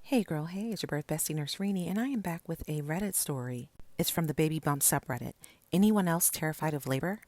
Hey girl, hey, it's your birth bestie Nurse Rini, and I am back with a Reddit story. It's from the Baby Bumps subreddit. Anyone else terrified of labor?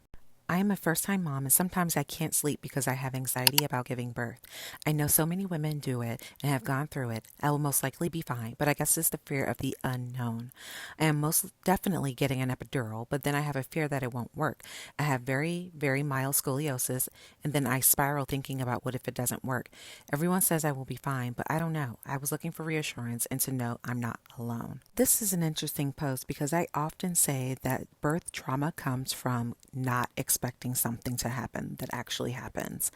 I am a first time mom, and sometimes I can't sleep because I have anxiety about giving birth. I know so many women do it and have gone through it. I will most likely be fine, but I guess it's the fear of the unknown. I am most definitely getting an epidural, but then I have a fear that it won't work. I have very, very mild scoliosis, and then I spiral thinking about what if it doesn't work. Everyone says I will be fine, but I don't know. I was looking for reassurance and to know I'm not alone. This is an interesting post because I often say that birth trauma comes from not expecting something to happen that actually happens.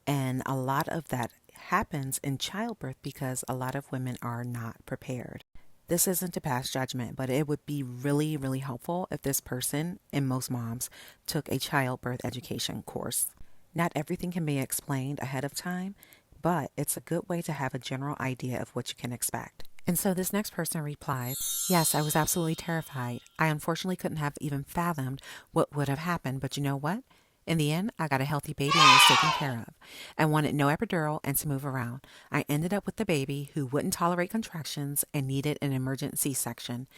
And a lot of that happens in childbirth because a lot of women are not prepared. This isn't to pass judgment, but it would be really, really helpful if this person and most moms took a childbirth education course. Not everything can be explained ahead of time, but it's a good way to have a general idea of what you can expect. And so this next person replied, yes, I was absolutely terrified. I unfortunately couldn't have even fathomed what would have happened, but you know what? In the end, I got a healthy baby and was taken care of. I wanted no epidural and to move around. I ended up with a baby who wouldn't tolerate contractions and needed an emergency C-section.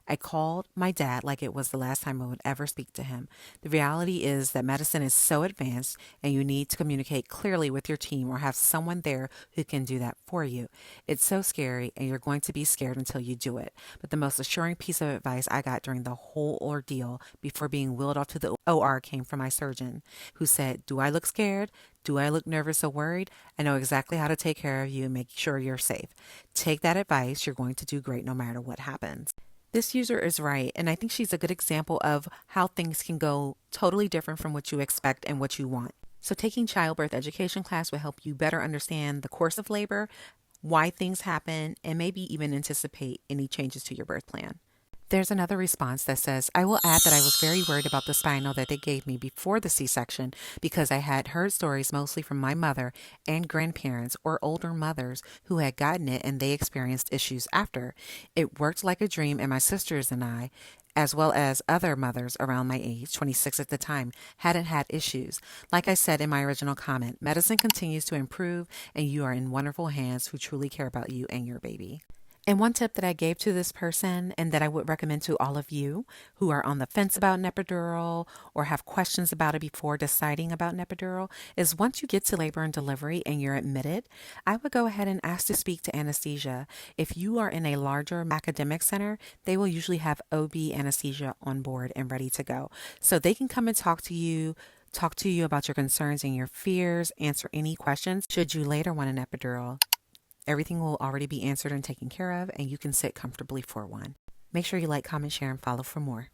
I called my dad like it was the last time I would ever speak to him. The reality is that medicine is so advanced and you need to communicate clearly with your team or have someone there who can do that for you. It's so scary and you're going to be scared until you do it. But the most assuring piece of advice I got during the whole ordeal before being wheeled off to the OR came from my surgeon, who said, do I look scared? Do I look nervous or worried? I know exactly how to take care of you and make sure you're safe. Take that advice. You're going to do great no matter what happens. This user is right, and I think she's a good example of how things can go totally different from what you expect and what you want. So taking childbirth education class will help you better understand the course of labor, why things happen, and maybe even anticipate any changes to your birth plan. There's another response that says, I will add that I was very worried about the spinal that they gave me before the C-section because I had heard stories mostly from my mother and grandparents or older mothers who had gotten it and they experienced issues after. It worked like a dream, and my sisters and I, as well as other mothers around my age, 26 at the time, hadn't had issues. Like I said in my original comment, medicine continues to improve and you are in wonderful hands who truly care about you and your baby. And one tip that I gave to this person and that I would recommend to all of you who are on the fence about an epidural or have questions about it before deciding about an epidural is once you get to labor and delivery and you're admitted, I would go ahead and ask to speak to anesthesia. If you are in a larger academic center, they will usually have OB anesthesia on board and ready to go. So they can come and talk to you about your concerns and your fears, answer any questions should you later want an epidural. Everything will already be answered and taken care of, and you can sit comfortably for one. Make sure you like, comment, share, and follow for more.